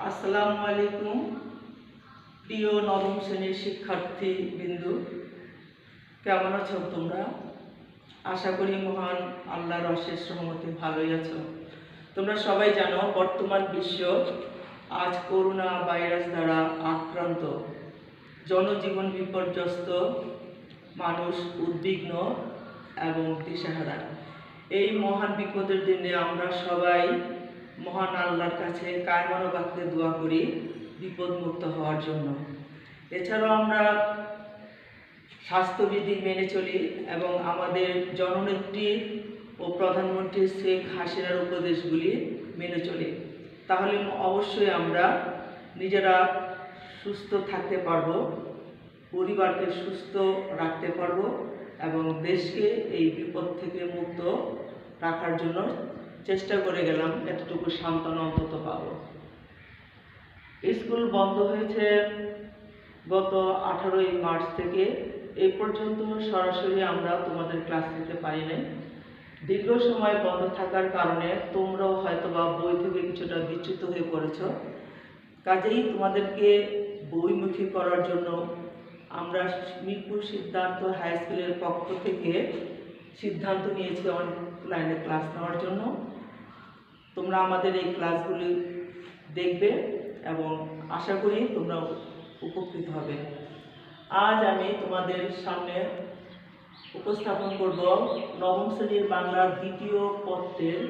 আসসালামু আলাইকুম প্রিয় নবম শ্রেণীর শিক্ষার্থী বিন্দু, কেমন আছো তোমরা? আশা করি মহান আল্লাহর অশেষ রহমতে ভালোই আছো। তোমরা সবাই জানো বর্তমান বিশ্ব আজ করোনা ভাইরাস দ্বারা আক্রান্ত, জনজীবন বিপর্যস্ত, মানুষ উদ্বিগ্ন এবং দিশেহারা। এই মহান বিপদের দিনে আমরা সবাই মহান আল্লাহর কাছে কায়মানো বাক্যে দোয়া করি বিপদমুক্ত হওয়ার জন্য। এছাড়াও আমরা স্বাস্থ্যবিধি মেনে চলি এবং আমাদের জননেত্রী ও প্রধানমন্ত্রী শেখ হাসিনার উপদেশগুলি মেনে চলি। তাহলে অবশ্যই আমরা নিজেরা সুস্থ থাকতে পারবো, পরিবারকে সুস্থ রাখতে পারবো এবং দেশকে এই বিপদ থেকে মুক্ত রাখার জন্য চেষ্টা করে গেলাম, এতটুকু সান্ত্বনা অন্তত পাবো। স্কুল বন্ধ হয়েছে গত 18ই মার্চ থেকে। এই পর্যন্ত সরাসরি আমরা তোমাদের ক্লাস নিতে পারি নাই। দীর্ঘ সময় বন্ধ থাকার কারণে তোমরাও হয়তোবা বই থেকে কিছুটা বিচ্যুত হয়ে পড়েছ। কাজেই তোমাদেরকে বইমুখী করার জন্য আমরা মিরপুর সিদ্ধান্ত হাই স্কুলের পক্ষ থেকে সিদ্ধান্ত নিয়েছি অনলাইনে ক্লাস নেওয়ার জন্য। তোমরা আমাদের এই ক্লাসগুলি দেখবে এবং আশা করি তোমরা উপকৃত হবে। আজ আমি তোমাদের সামনে উপস্থাপন করব নবম শ্রেণীর বাংলার দ্বিতীয় পত্রের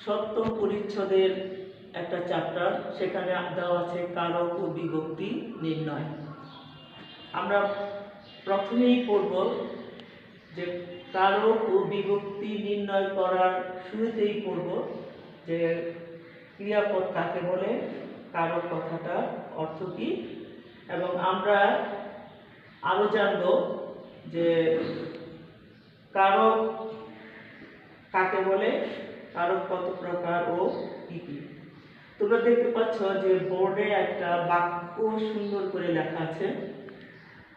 7ম পরিচ্ছদের একটা চ্যাপ্টার। সেখানে দেওয়া আছে কারক ও বিভক্তি নির্ণয়। আমরা প্রথমেই পড়ব যে কারক ও বিভক্তি নির্ণয় করার শুরুতেই পড়ব যে ক্রিয়াপদ কাকে বলে, কারক কথাটার অর্থ কী, এবং আমরা আরও জানব যে কারক কাকে বলে, কারক কত প্রকার ও কী কী। তোমরা দেখতে পাচ্ছ যে বোর্ডে একটা বাক্য সুন্দর করে লেখা আছে।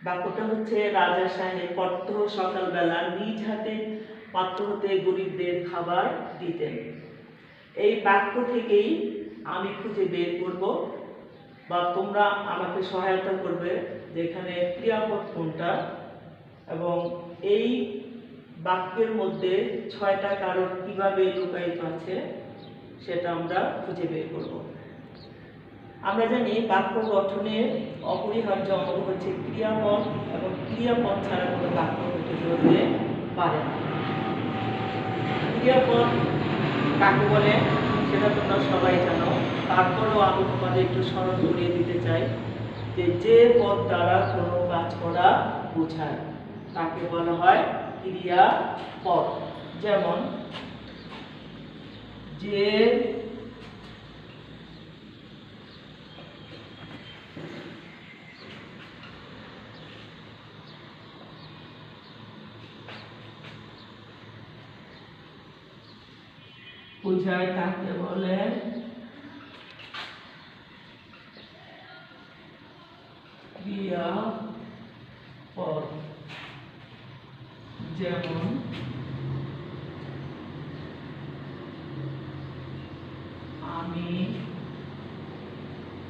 বাক্যটা হচ্ছে, রাজা সাহেব প্রত্যহ সকালবেলা নিজ হাতে পাত্র হতে গরিবদের খাবার দিতেন। এই বাক্য থেকেই আমি খুঁজে বের করব বা তোমরা আমাকে সহায়তা করবে যে এখানে ক্রিয়াপদ কোনটা, এবং এই বাক্যের মধ্যে 6টা কারক কিভাবে লুকায়িত আছে সেটা আমরা খুঁজে বের করব। আমরা জানি বাক্য গঠনের অপরিহার্য অঙ্গ হচ্ছে ক্রিয়াপদ, এবং ক্রিয়াপদ ছাড়া কোনো বাক্য গঠিত হতে পারে না। ক্রিয়াপদ কাকে বলে সেটা তোমরা সবাই জানো, তারপরেও আমি তোমাদের একটু স্মরণ করিয়ে দিতে চাই যে যে পদ দ্বারা কোনো কাজ করা বোঝায় তাকে বলা হয় ক্রিয়াপদ। যেমন যে বোঝায় তাকে বলে ক্রিয়াপদ। যেমন আমি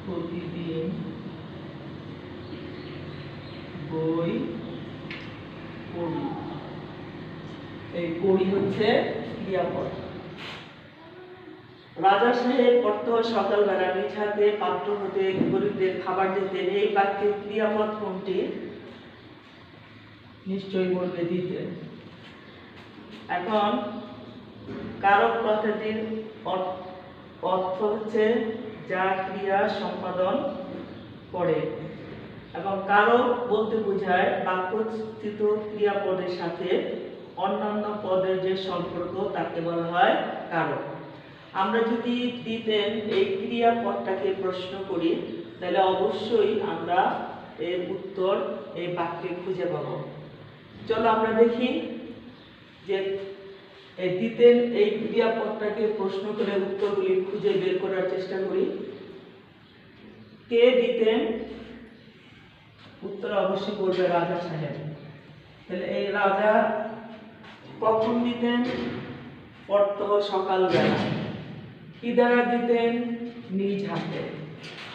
প্রতিদিন বই পড়ি। এই পড়ি হচ্ছে ক্রিয়াপদ। রাজা সাহেব প্রত্যহ সকালবেলা নিজ হাতে পাত্র হতে গরিবদের খাবার দিতেন। এই বাক্যে ক্রিয়াপদ কোনটি? নিশ্চয়ই বলবে দিতেন। এখন কারক কথাটির অর্থ হচ্ছে যা ক্রিয়া সম্পাদন করে, এবং কারক বলতে বোঝায় বাক্যস্থিত ক্রিয়াপদের সাথে অন্যান্য পদের যে সম্পর্ক তাকে বলা হয় কারক। আমরা যদি দিতেন এই ক্রিয়াপদটাকে প্রশ্ন করি তাহলে অবশ্যই আমরা এর উত্তর এই বাক্যে খুঁজে পাব। চলো আমরা দেখি যে দিতেন এই ক্রিয়াপদটাকে প্রশ্ন করে উত্তরগুলি খুঁজে বের করার চেষ্টা করি। কে দিতেন? উত্তর অবশ্যই বলবে রাজা সাহেব। তাহলে এই রাজা কখন দিতেন? প্রত্যহ সকালবেলা। কি দ্বারা দিতেন? নিজ হাতে।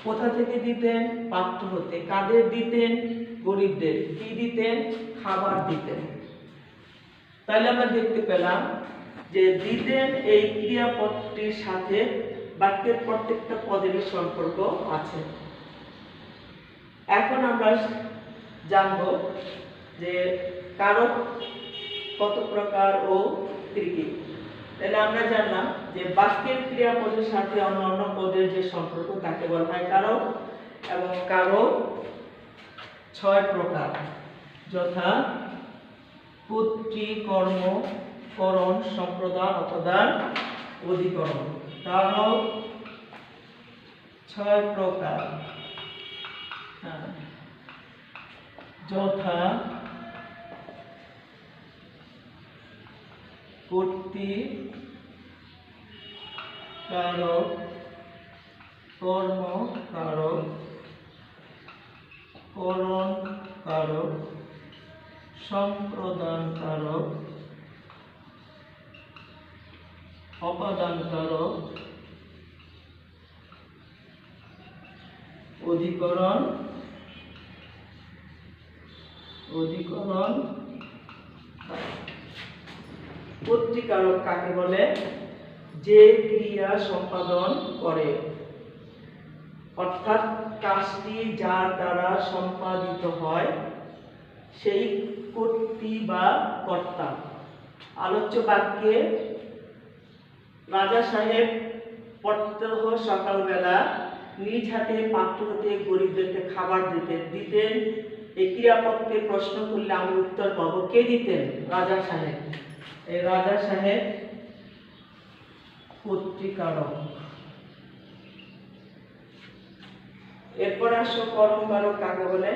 কোথা থেকে দিতেন? পাত্র হতে। কাদের দিতেন? গরিবদের। কি দিতেন? খাবার দিতেন। তাহলে আমরা দেখতে পেলাম যে দিতেন এই ক্রিয়াপদটির সাথে বাক্যের প্রত্যেকটা পদেরই সম্পর্ক আছে। এখন আমরা জানব যে কারক কত প্রকার ও কি কি। তাহলে আমরা জানলাম যে বাক্যের ক্রিয়াপদের সাথে অন্যান্য পদের যে সম্পর্ক তাকে বলা হয় কারক, এবং কারক 6 প্রকার, যথা কর্তৃ, কর্ম, করণ, সম্প্রদান, অপদান, অধিকরণ। কারক 6 প্রকার, যথা কর্তৃ, কারক, কর্ম কারক, করণ কারক, সম্প্রদান কারক, অপাদান কারক, অধিকরণ কর্তৃকারক কাকে বলে? যে ক্রিয়া সম্পাদন করে, অর্থাৎ কাজটি যার দ্বারা সম্পাদিত হয় সেই কর্তৃ বা কর্তা। আলোচ্য বাক্যে রাজা সাহেব প্রত্যহ সকালবেলা নিজ হাতে পাত্র হতে গরিবদেরকে খাবার দিতেন। এই ক্রিয়াপদকে প্রশ্ন করলে আমি উত্তর পাবো কে দিতেন? রাজা সাহেব। এই রাজা সাহেব কর্তৃকারক। এরপর আসো কর্মকারক কাকে বলে?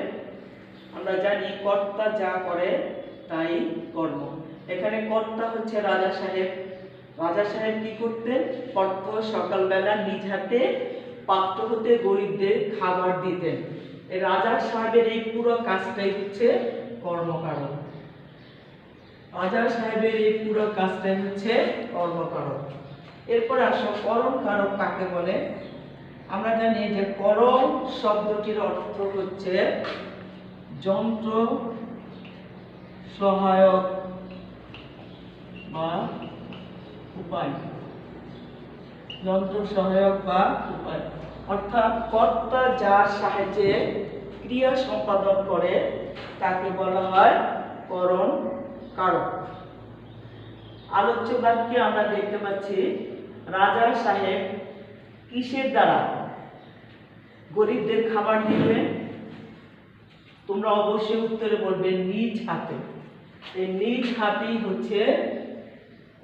আমরা জানি কর্তা যা করে তাই কর্ম। এখানে কর্তা হচ্ছে রাজা সাহেব। রাজা সাহেব কি করতেন? প্রত্যহ সকালবেলা নিজ হাতে পাত্র হতে গরিবদের খাবার দিতেন। এই রাজা সাহেবের এই পুরো কাজটাই হচ্ছে কর্মকারক। রাজা সাহেবের এই পুরো কাজটাই হচ্ছে কর্মকারক। এরপর আসো করণ কারক কাকে বলে? আমরা জানি যে করণ শব্দটির অর্থ হচ্ছে যন্ত্র সহায়ক বা উপায়। যন্ত্র সহায়ক বা উপায়, অর্থাৎ কর্তা যার সাহায্যে ক্রিয়া সম্পাদন করে তাকে বলা হয় করণ কারক। আলোচ্য বাক্যে আমরা দেখতে পাচ্ছি রাজা সাহেব কিসের দ্বারা গরিবদের খাবার দিবেন? তোমরা অবশ্যই উত্তরে বলবে নিজ হাতে। এই নিজ হাতেই হচ্ছে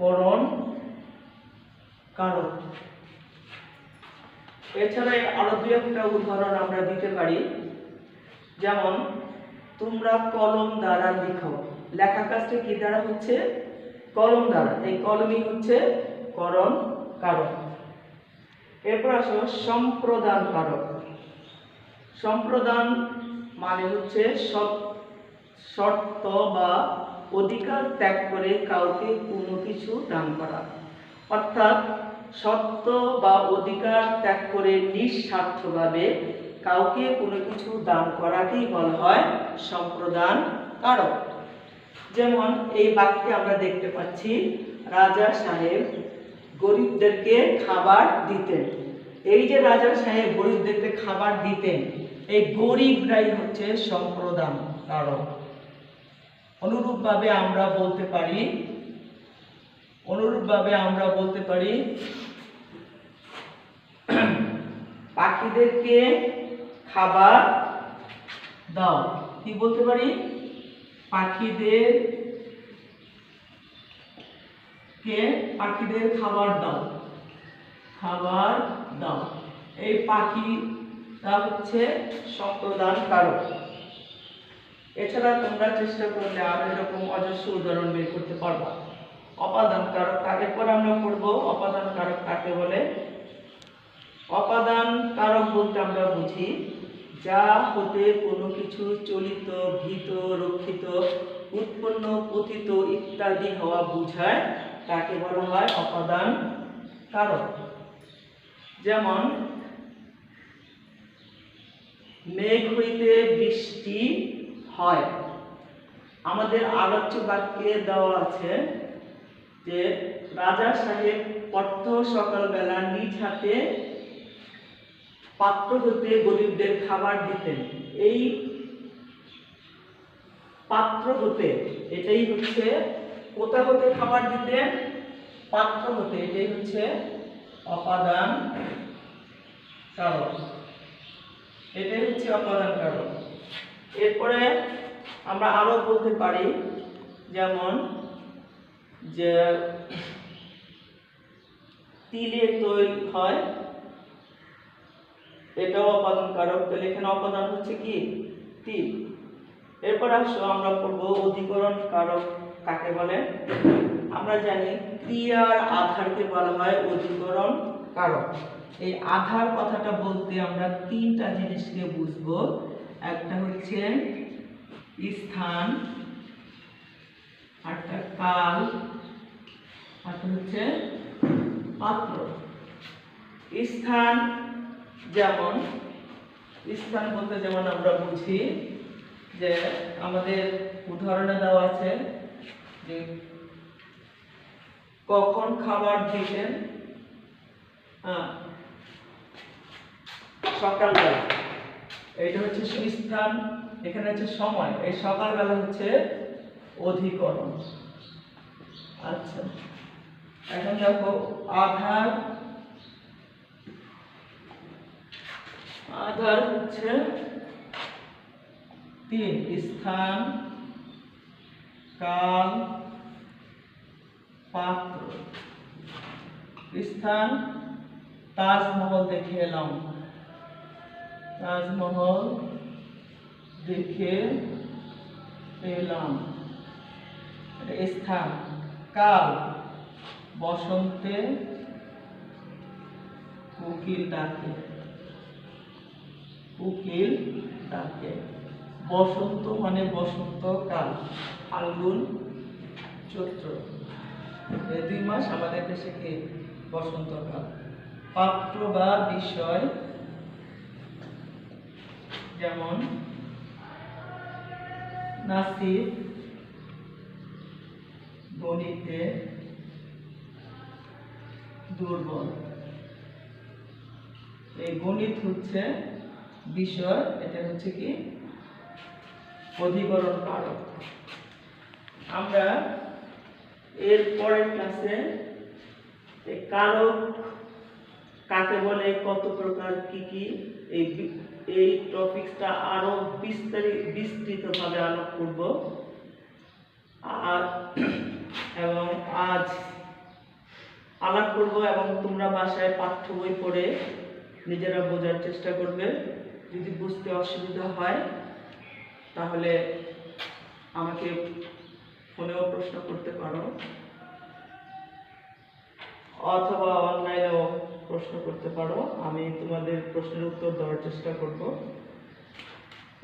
করণ কারক। এছাড়া আরো দুই একটা উদাহরণ আমরা দিতে পারি, যেমন তোমরা কলম দ্বারা লিখো। লেখা কাজটা কি দ্বারা হচ্ছে? কলম দ্বারা। এই কলমই হচ্ছে করণ কারক। এরপর আসো সম্প্রদান কারক। সম্প্রদান মানে হচ্ছে শর্ত বা অধিকার ত্যাগ করে কাউকে কোনো কিছু দান করা, অর্থাৎ শর্ত বা অধিকার ত্যাগ করে নিঃস্বার্থভাবে কাউকে কোনো কিছু দান করাকেই বলা হয় সম্প্রদান কারক। যেমন এই বাক্যে আমরা দেখতে পাচ্ছি রাজা সাহেব গরিবদেরকে খাবার দিতেন। এই যে রাজা সাহেব গরিবদেরকে খাবার দিতেন, এই গরিবরাই হচ্ছে সম্প্রদান কারক। অনুরূপভাবে আমরা বলতে পারি পাখিদেরকে খাবার দাও। কি বলতে পারি? পাখিদের খাবার দাও। এই পাখিটা হচ্ছে সম্প্রদান কারক। এছাড়া তোমরা চেষ্টা করলে আরো এরকম অজস্র উদাহরণ বের করতে পারবা। অপাদান কারক কাকে পরে আমরা পড়বো? অপাদান কারক কাকে বলে? অপাদান কারক বলতে আমরা বুঝি যা হতে কোনো কিছু চলিত, ভীত, রক্ষিত, উৎপন্ন, পতিত ইত্যাদি হওয়া বোঝায় তাকে বলা হয় অপাদান কারক। যেমন মেঘ হইতে বৃষ্টি হয়। আমাদের আলোচ্য বাক্যে দেওয়া আছে যে রাজা সাহেব পথ্য সকালবেলা নিজ হাতে পাত্র হতে গরিবদের খাবার দিতেন। এই পাত্র হতে, এটাই হচ্ছে কোথা হতে খাবার দিতেন, পাত্র হতে, এটাই হচ্ছে অপাদান কারক, এটাই হচ্ছে অপাদান কারক। এরপরে আমরা আরো বলতে পারি, যেমন যে তিলের তৈল হয়, এটাও অপাদান কারক। তাহলে এখানে অপাদান হচ্ছে কি, তিল। এরপর আসো আমরা পড়বো অধিকরণ কারক কাকে বলে। আমরা জানি ক্রিয়ার আধারকে বলা হয় অধিকরণ কারক। এই আধার কথাটা বলতে আমরা তিনটা জিনিসকে বুঝবো। একটা হচ্ছে স্থান, একটা কাল, একটা হচ্ছে পাত্র। স্থান, যেমন স্থান বলতে যেমন আমরা বুঝি যে আমাদের উদাহরণে দেওয়া আছে যে কখন খাবার দিতেন, সকালবেলা, এটা হচ্ছে স্থান। এখানে হচ্ছে সময়, এই সকালবেলা হচ্ছে অধিকরণ। আচ্ছা, এখন দেখো আধার, আধার হচ্ছে তিন, স্থান, কাল, পাত্র। স্থান, তাজমহল দেখে এলাম, তাজমহল দেখে এলাম, এটা স্থান। কাল, বসন্তে কোকিল ডাকে, কোকিল ডাকে। বসন্ত মানে বসন্তকাল, ফাল্গুন চৈত্র, এই 2 মাস আমাদের দেশে কি বসন্তকাল। পাত্র বা বিষয়, যেমন নাসিব গণিতে দুর্বল, এই গণিত হচ্ছে বিষয়, এটা হচ্ছে কি অধিকরণ কারক। আমরা এর পরের ক্লাসে এই কারক কাকে বলে, কত প্রকার, কি কি, এই টপিকসটা আরো বিস্তৃতভাবে আলোক করব। আর এবং আজ আলাপ করব, এবং তোমরা বাসায় পাঠ্য বই পড়ে নিজেরা বোঝার চেষ্টা করবে। যদি বুঝতে অসুবিধা হয় তাহলে আমাকে ফোনেও প্রশ্ন করতে পারো, অথবা অনলাইনেও প্রশ্ন করতে পারো, আমি তোমাদের প্রশ্নের উত্তর দেওয়ার চেষ্টা করব।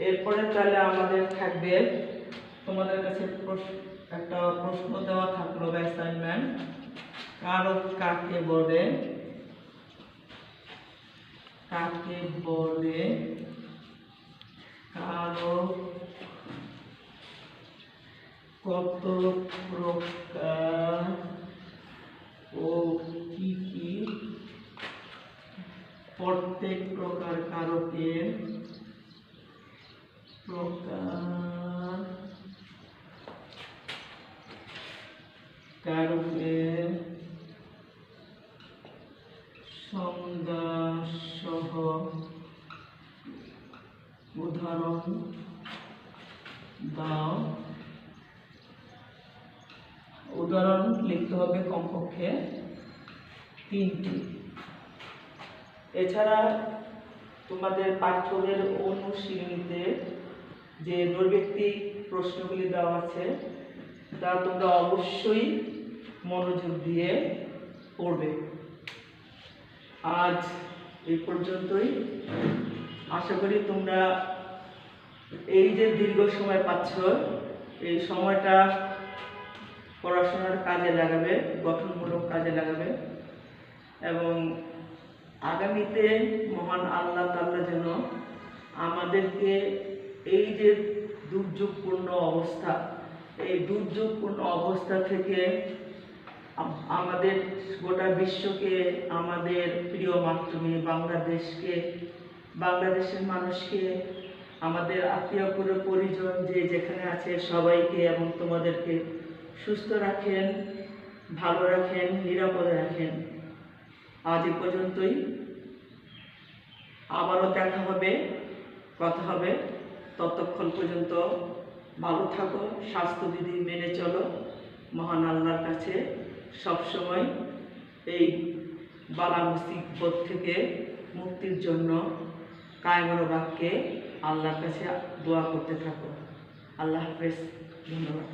এরপরে তাহলে আমাদের থাকবে তোমাদের কাছে একটা প্রশ্ন দেওয়া থাকলো, অ্যাসাইনমেন্ট, কারক কাকে বলে, কাকে বলে, কারক কত প্রকার ও কি কি, প্রত্যেক প্রকার কারকের সংজ্ঞা সহ উদাহরণ দাও। উদাহরণ লিখতে হবে কমপক্ষে 3টি। এছাড়া তোমাদের পাঠ্যের অনুশীলনীতে যে নৈর্ব্যক্তিক প্রশ্নগুলি দেওয়া আছে তা তোমরা অবশ্যই মনোযোগ দিয়ে পড়বে। আজ এই পর্যন্তই। আশা করি তোমরা এই যে দীর্ঘ সময় পাচ্ছ, এই সময়টা পড়াশোনার কাজে লাগাবে, গঠনমূলক কাজে লাগাবে, এবং আগামীতে মহান আল্লাহ তাআলা যেন আমাদেরকে এই যে দুর্যোগপূর্ণ অবস্থা, এই দুর্যোগপূর্ণ অবস্থা থেকে আমাদের গোটা বিশ্বকে, আমাদের প্রিয় মাতৃভূমি বাংলাদেশকে, বাংলাদেশের মানুষকে, আমাদের আত্মীয় পরিজন যে যেখানে আছে সবাইকে এবং তোমাদেরকে সুস্থ রাখেন, ভালো রাখেন, নিরাপদে রাখেন। আজ এ পর্যন্তই। আবারও দেখা হবে, কথা হবে। ততক্ষণ পর্যন্ত ভালো থাকো, স্বাস্থ্যবিধি মেনে চলো। মহান আল্লাহর কাছে সবসময় এই বালা মুসিবত থেকে মুক্তির জন্য কায়মনো বাক্যে আল্লাহর কাছে দোয়া করতে থাকো। আল্লাহ হাফেজ, ধন্যবাদ।